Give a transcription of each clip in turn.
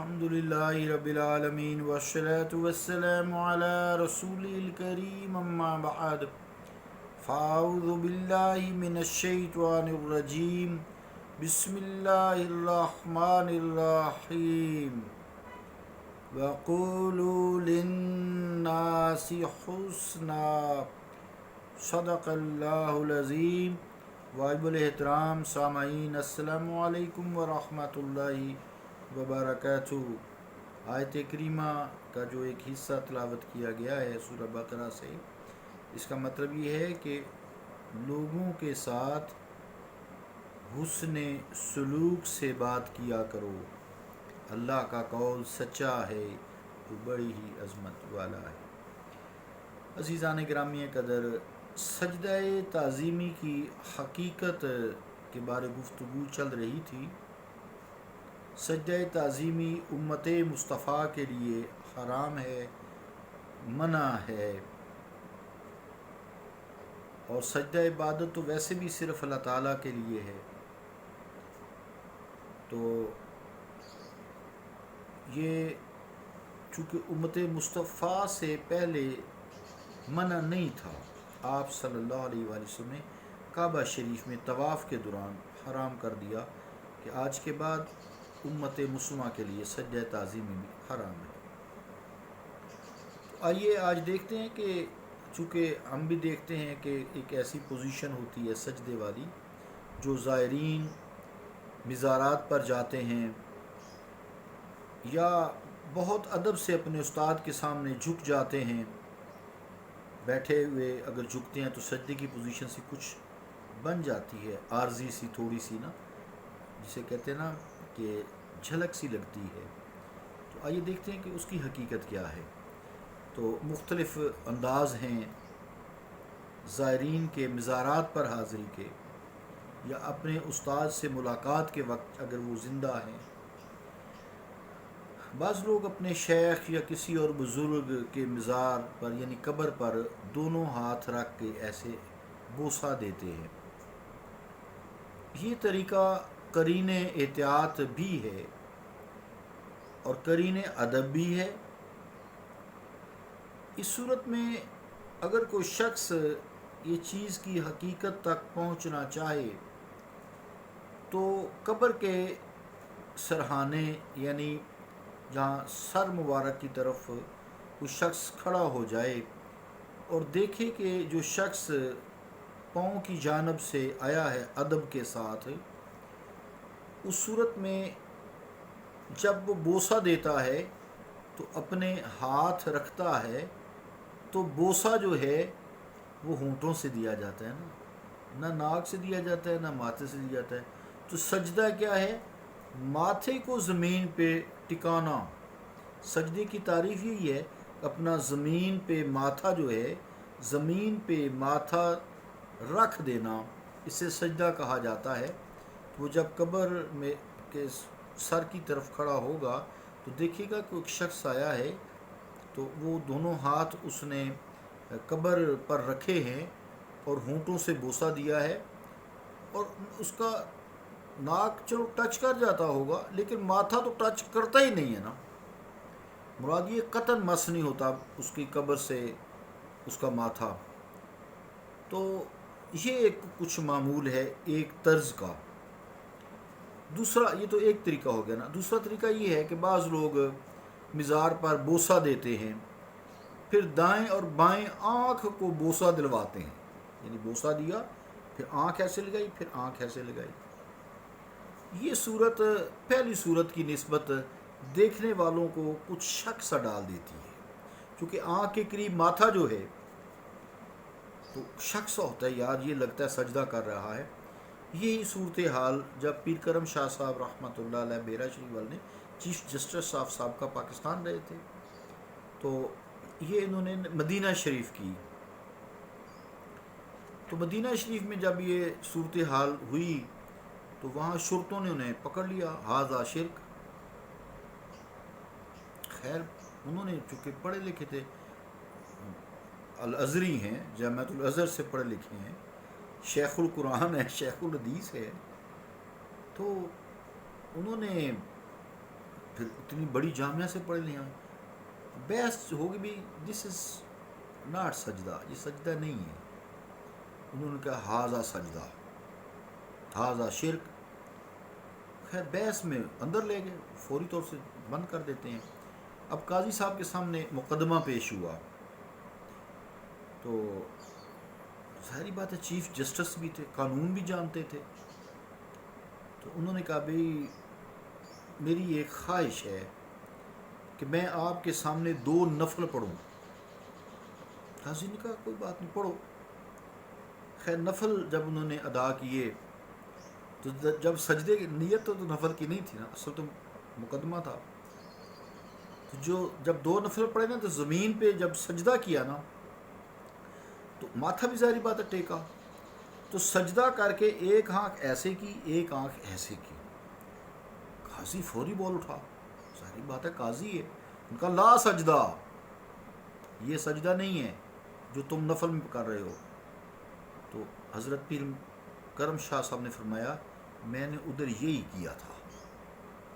الحمدللہ رب العالمین والصلاة والسلام علی رسول الکریم اما بعد فاعوذ باللہ من الشیطان الرجیم بسم اللہ الرحمن الرحیم وقولوا للناس حسنا صدق اللہ العظیم۔ واجب الاحترام سامعین، السلام علیکم ورحمۃ اللہ وبرکاتہ۔ آیت کریمہ کا جو ایک حصہ تلاوت کیا گیا ہے سورہ بقرہ سے، اس کا مطلب یہ ہے کہ لوگوں کے ساتھ حسن سلوک سے بات کیا کرو۔ اللہ کا قول سچا ہے، وہ بڑی ہی عظمت والا ہے۔ عزیزان گرامی قدر، سجدہ تعظیمی کی حقیقت کے بارے گفتگو چل رہی تھی۔ سجدہ تعظیمی امت مصطفیٰ کے لیے حرام ہے، منع ہے، اور سجدہ عبادت تو ویسے بھی صرف اللہ تعالیٰ کے لیے ہے۔ تو یہ چونکہ امت مصطفیٰ سے پہلے منع نہیں تھا، آپ صلی اللہ علیہ وآلہ وسلم نے کعبہ شریف میں طواف کے دوران حرام کر دیا کہ آج کے بعد امت مسلمہ کے لیے سجدہ تعظیمی بھی حرام ہے۔ تو آئیے آج دیکھتے ہیں کہ چونکہ ہم بھی دیکھتے ہیں کہ ایک ایسی پوزیشن ہوتی ہے سجدے والی، جو زائرین مزارات پر جاتے ہیں یا بہت ادب سے اپنے استاد کے سامنے جھک جاتے ہیں، بیٹھے ہوئے اگر جھکتے ہیں تو سجدے کی پوزیشن سے کچھ بن جاتی ہے، عارضی سی تھوڑی سی نا، جسے کہتے ہیں نا کہ جھلک سی لگتی ہے۔ تو آئیے دیکھتے ہیں کہ اس کی حقیقت کیا ہے۔ تو مختلف انداز ہیں زائرین کے مزارات پر حاضری کے، یا اپنے استاد سے ملاقات کے وقت اگر وہ زندہ ہیں۔ بعض لوگ اپنے شیخ یا کسی اور بزرگ کے مزار پر یعنی قبر پر دونوں ہاتھ رکھ کے ایسے بوسہ دیتے ہیں۔ یہ طریقہ قرین احتیاط بھی ہے اور قرین ادب بھی ہے۔ اس صورت میں اگر کوئی شخص یہ چیز کی حقیقت تک پہنچنا چاہے تو قبر کے سرہانے یعنی جہاں سر مبارک کی طرف کوئی شخص کھڑا ہو جائے اور دیکھے کہ جو شخص پاؤں کی جانب سے آیا ہے ادب کے ساتھ، اس صورت میں جب وہ بوسہ دیتا ہے تو اپنے ہاتھ رکھتا ہے، تو بوسہ جو ہے وہ ہونٹوں سے دیا جاتا ہے نا، نہ ناک سے دیا جاتا ہے نہ ماتھے سے دیا جاتا ہے۔ تو سجدہ کیا ہے؟ ماتھے کو زمین پہ ٹکانا۔ سجدے کی تعریف یہی ہے، اپنا زمین پہ ماتھا جو ہے، زمین پہ ماتھا رکھ دینا، اسے سجدہ کہا جاتا ہے۔ وہ جب قبر میں کے سر کی طرف کھڑا ہوگا تو دیکھے گا کہ ایک شخص آیا ہے، تو وہ دونوں ہاتھ اس نے قبر پر رکھے ہیں اور ہونٹوں سے بوسہ دیا ہے، اور اس کا ناک چلو ٹچ کر جاتا ہوگا لیکن ماتھا تو ٹچ کرتا ہی نہیں ہے نا۔ مراد یہ قطعاً مس نہیں ہوتا اس کی قبر سے اس کا ماتھا۔ تو یہ ایک کچھ معمول ہے ایک طرز کا۔ دوسرا، یہ تو ایک طریقہ ہو گیا نا۔ دوسرا طریقہ یہ ہے کہ بعض لوگ مزار پر بوسہ دیتے ہیں، پھر دائیں اور بائیں آنکھ کو بوسہ دلواتے ہیں، یعنی بوسہ دیا پھر آنکھ ایسے لگائی پھر آنکھ ایسے لگائی۔ یہ صورت پہلی صورت کی نسبت دیکھنے والوں کو کچھ شک سا ڈال دیتی ہے، کیونکہ آنکھ کے قریب ماتھا جو ہے تو شک سا ہوتا ہے، یار یہ لگتا ہے سجدہ کر رہا ہے۔ یہی صورتحال جب پیر کرم شاہ صاحب رحمۃ اللہ علیہ بیرا شریف والے چیف جسٹس آف سابقہ پاکستان رہے تھے، تو یہ انہوں نے مدینہ شریف کی۔ تو مدینہ شریف میں جب یہ صورتحال ہوئی تو وہاں شرطوں نے انہیں پکڑ لیا، ہاذا شرک۔ خیر انہوں نے چونکہ پڑھے لکھے تھے، الازری ہیں، جامعۃ الازہر سے پڑھے لکھے ہیں، شیخ القرآن ہے، شیخ الحدیث ہے، تو انہوں نے پھر اتنی بڑی جامعہ سے پڑھ لیں بحث ہوگی بھی، دس از ناٹ سجدہ، یہ سجدہ نہیں ہے. انہوں نے کہا ہاذا سجدہ، ہاذا شرک. خیر بحث میں اندر لے گئے، فوری طور سے بند کر دیتے ہیں. اب قاضی صاحب کے سامنے مقدمہ پیش ہوا تو ظاہری بات ہے چیف جسٹس بھی تھے، قانون بھی جانتے تھے. تو انہوں نے کہا بھئی میری ایک خواہش ہے کہ میں آپ کے سامنے 2 نفل پڑھوں. قاضی نے کہا کوئی بات نہیں، پڑھو. خیر نفل جب انہوں نے ادا کیے تو جب سجدے کی نیت تو نفل کی نہیں تھی نا، اصل تو مقدمہ تھا. تو جب 2 نفل پڑھے نا تو زمین پہ جب سجدہ کیا نا تو ماتھا بھی ظاہری بات ہے ٹیکا. تو سجدہ کر کے ایک آنکھ ایسے کی، ایک آنکھ ایسے کی. قاضی فوری بول اٹھا، ظاہری بات ہے قاضی ہے. ان کا لا سجدہ، یہ سجدہ نہیں ہے جو تم نفل میں کر رہے ہو. تو حضرت پیر کرم شاہ صاحب نے فرمایا میں نے ادھر یہی کیا تھا.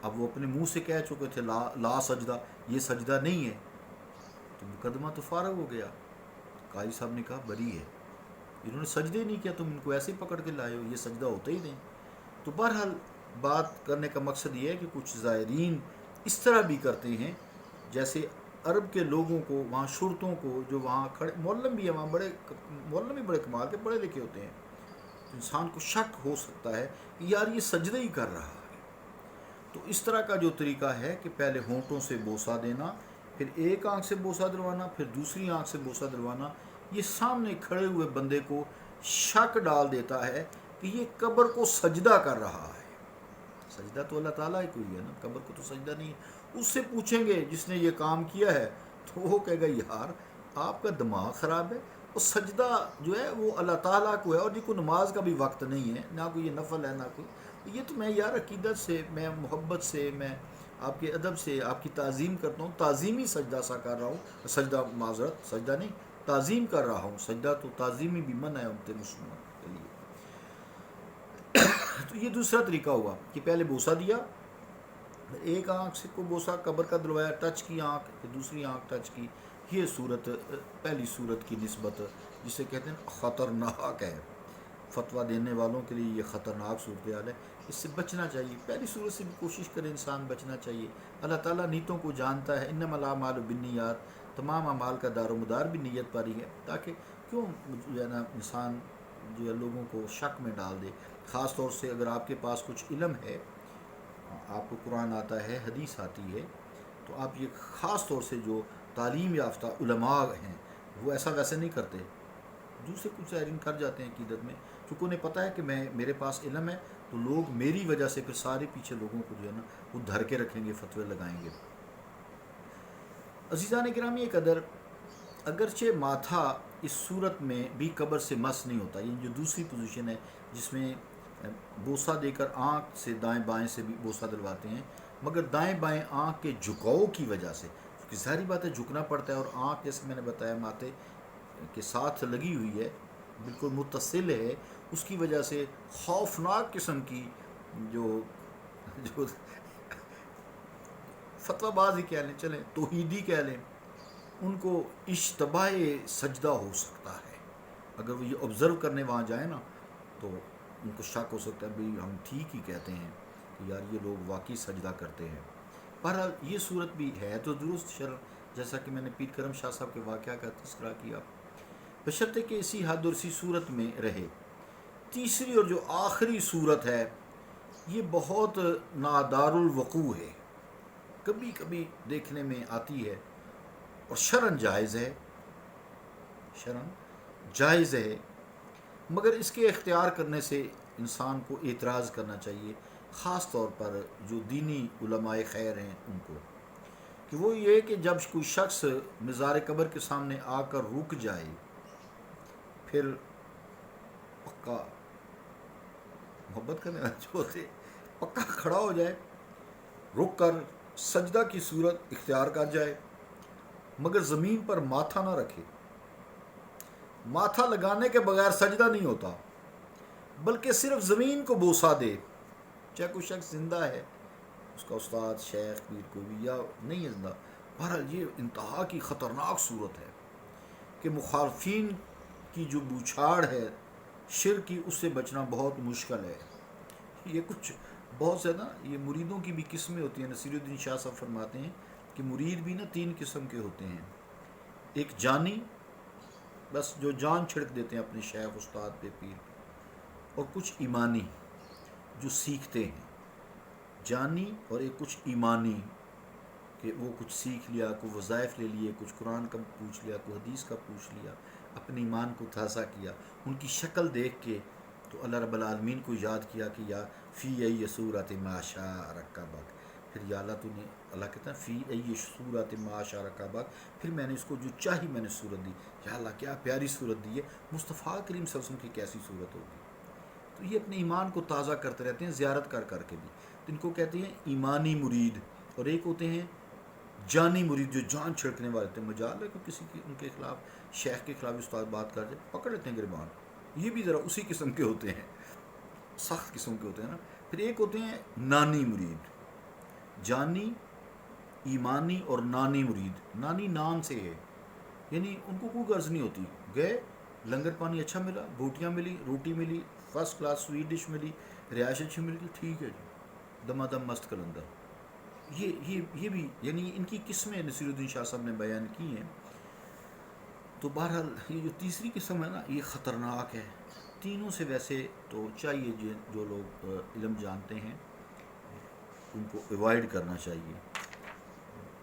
اب وہ اپنے منہ سے کہہ چکے تھے لا سجدہ، یہ سجدہ نہیں ہے. تو مقدمہ تو فارغ ہو گیا. قاضی صاحب نے کہا بری ہے، انہوں نے سجدے نہیں کیا، تم ان کو ایسے پکڑ کے لائے ہو، یہ سجدہ ہوتا ہی نہیں. تو بہرحال بات کرنے کا مقصد یہ ہے کہ کچھ زائرین اس طرح بھی کرتے ہیں جیسے عرب کے لوگوں کو، وہاں شرطوں کو جو وہاں کھڑے، معلم بھی ہیں وہاں، بڑے معلم بھی بڑے کمال کے پڑھے لکھے ہوتے ہیں. انسان کو شک ہو سکتا ہے کہ یار یہ سجدہ ہی کر رہا ہے. تو اس طرح کا جو طریقہ ہے کہ پہلے ہونٹوں سے بوسہ دینا، پھر ایک آنکھ سے بوسہ دلوانا، پھر دوسری آنکھ سے بوسہ دلوانا، یہ سامنے کھڑے ہوئے بندے کو شک ڈال دیتا ہے کہ یہ قبر کو سجدہ کر رہا ہے. سجدہ تو اللہ تعالیٰ ہی کوئی ہے نا، قبر کو تو سجدہ نہیں ہے. اس سے پوچھیں گے جس نے یہ کام کیا ہے تو وہ کہے گا یار آپ کا دماغ خراب ہے، وہ سجدہ جو ہے وہ اللہ تعالیٰ کو ہے، اور کوئی نماز کا بھی وقت نہیں ہے، نہ کوئی یہ نفل ہے نہ کوئی یہ. تو میں یار عقیدت سے، میں محبت سے، میں آپ کے ادب سے آپ کی تعظیم کرتا ہوں، تعظیمی سجدہ سا کر رہا ہوں. سجدہ معذرت، سجدہ نہیں، تعظیم کر رہا ہوں. سجدہ تو تعظیمی بھی منع ہے امت مسلمان کے لیے. تو یہ دوسرا طریقہ ہوا کہ پہلے بوسہ دیا، ایک آنکھ سے کو بوسہ قبر کا دلوایا، ٹچ کی آنکھ، پھر دوسری آنکھ ٹچ کی. یہ صورت پہلی صورت کی نسبت جسے کہتے ہیں خطرناک ہے. فتویٰ دینے والوں کے لیے یہ خطرناک صورتحال ہے، اس سے بچنا چاہیے. پہلی صورت سے بھی کوشش کرے انسان بچنا چاہیے. اللہ تعالیٰ نیتوں کو جانتا ہے، انما الاعمال بالنیات، تمام اعمال کا دار و مدار بھی نیت پر ہی ہے. تاکہ کیوں جو ہے نا انسان جو ہے لوگوں کو شک میں ڈال دے. خاص طور سے اگر آپ کے پاس کچھ علم ہے، آپ کو قرآن آتا ہے، حدیث آتی ہے، تو آپ یہ خاص طور سے جو تعلیم یافتہ علماء ہیں وہ ایسا ویسے نہیں کرتے. دوسرے کچھ زائرین کر جاتے ہیں عقیدت میں، کیونکہ انہیں پتہ ہے کہ میرے پاس علم ہے تو لوگ میری وجہ سے پھر سارے پیچھے لوگوں کو جو ہے نا وہ دھر کے رکھیں گے، فتوے لگائیں گے. عزیزان گرامی قدر، اگرچہ ماتھا اس صورت میں بھی قبر سے مس نہیں ہوتا، یہ جو دوسری پوزیشن ہے جس میں بوسہ دے کر آنکھ سے دائیں بائیں سے بھی بوسہ دلواتے ہیں، مگر دائیں بائیں آنکھ کے جھکاؤ کی وجہ سے، کیونکہ ظاہری بات ہے جھکنا پڑتا ہے، اور آنکھ جیسے میں نے بتایا ماتھے کے ساتھ لگی ہوئی ہے، بالکل متصل ہے، اس کی وجہ سے خوفناک قسم کی جو فتویٰ باز ہی کہہ لیں، چلیں توحیدی کہہ لیں، ان کو اشتباہ سجدہ ہو سکتا ہے. اگر وہ یہ آبزرو کرنے وہاں جائیں نا تو ان کو شک ہو سکتا ہے بھئی ہم ٹھیک ہی کہتے ہیں کہ یار یہ لوگ واقعی سجدہ کرتے ہیں. بہرحال یہ صورت بھی ہے تو درست شرع، جیسا کہ میں نے پیر کرم شاہ صاحب کے واقعہ کا تذکرہ کیا، بشرطے کہ اسی حد اور اسی صورت میں رہے. تیسری اور جو آخری صورت ہے یہ بہت نادار الوقوع ہے، کبھی کبھی دیکھنے میں آتی ہے اور شرعاً جائز ہے، شرعاً جائز ہے، مگر اس کے اختیار کرنے سے انسان کو اعتراض کرنا چاہیے، خاص طور پر جو دینی علماء خیر ہیں ان کو، کہ وہ یہ کہ جب کوئی شخص مزار قبر کے سامنے آ کر رک جائے، پھر پکا محبت کرنے والے جو ہوتے پکا کھڑا ہو جائے، رک کر سجدہ کی صورت اختیار کر جائے، مگر زمین پر ماتھا نہ رکھے. ماتھا لگانے کے بغیر سجدہ نہیں ہوتا، بلکہ صرف زمین کو بوسہ دے. چاہے کوئی شخص زندہ ہے اس کا استاد شیخ پیر کوئی بھی یا نہیں ہے زندہ. بہرحال یہ انتہا کی خطرناک صورت ہے کہ مخالفین کی جو بوچھاڑ ہے شرک کی، اس سے بچنا بہت مشکل ہے. یہ کچھ بہت سے نا یہ مریدوں کی بھی قسمیں ہوتی ہیں. نصیر الدین شاہ صاحب فرماتے ہیں کہ مرید بھی نا 3 قسم کے ہوتے ہیں. ایک جانی، بس جو جان چھڑک دیتے ہیں اپنے شیخ استاد پہ پیر پہ، اور کچھ ایمانی جو سیکھتے ہیں. جانی اور ایک کچھ ایمانی کہ وہ کچھ سیکھ لیا، کوئی وظائف لے لیے، کچھ قرآن کا پوچھ لیا، کوئی حدیث کا پوچھ لیا، اپنے ایمان کو تازہ کیا. ان کی شکل دیکھ کے تو اللہ رب العالمین کو یاد کیا کہ یا فی ای صورت ما شاء رکبک. پھر یا اللہ تو نے، اللہ کہتا ہے فی ای صورت ما شاء رکبک، پھر میں نے اس کو جو چاہی میں نے صورت دی. یا اللہ کیا پیاری صورت دی ہے، مصطفیٰ کریم صلی اللہ علیہ وسلم کی کیسی صورت ہوگی. تو یہ اپنے ایمان کو تازہ کرتے رہتے ہیں زیارت کر کر کے بھی. تو ان کو کہتے ہیں ایمانی مرید. اور ایک ہوتے ہیں جانی مرید جو جان چھڑکنے والے تھے. مجال ہے کہ کسی کی ان کے خلاف شیخ کے خلاف استاد بات کر جائے پکڑ لیتے ہیں گربان. یہ بھی ذرا اسی قسم کے ہوتے ہیں، سخت قسم کے ہوتے ہیں نا. پھر ایک ہوتے ہیں نانی مرید. جانی، ایمانی اور نانی مرید. نانی نان سے ہے، یعنی ان کو کوئی غرض نہیں ہوتی. گئے، لنگر پانی اچھا ملا، بوٹیاں ملی، روٹی ملی، فرسٹ کلاس سویٹ ڈش ملی، رہائش اچھی مل گئی، ٹھیک ہے جی، دما دم مست کلندر. یہ بھی یعنی ان کی قسمیں نصیر الدین شاہ صاحب نے بیان کی ہیں. تو بہرحال یہ جو تیسری قسم ہے نا یہ خطرناک ہے. تینوں سے ویسے تو چاہیے جو لوگ علم جانتے ہیں ان کو ایوائڈ کرنا چاہیے.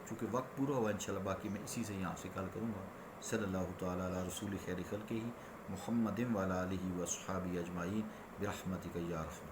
چونکہ وقت پورا ہوا انشاءاللہ، باقی میں اسی سے یہاں سے کل کروں گا. صلی اللہ تعالیٰ علی رسول خیر خلقہ محمد وعلی آلہ واصحابہ اجمعین برحمتک یا ارحم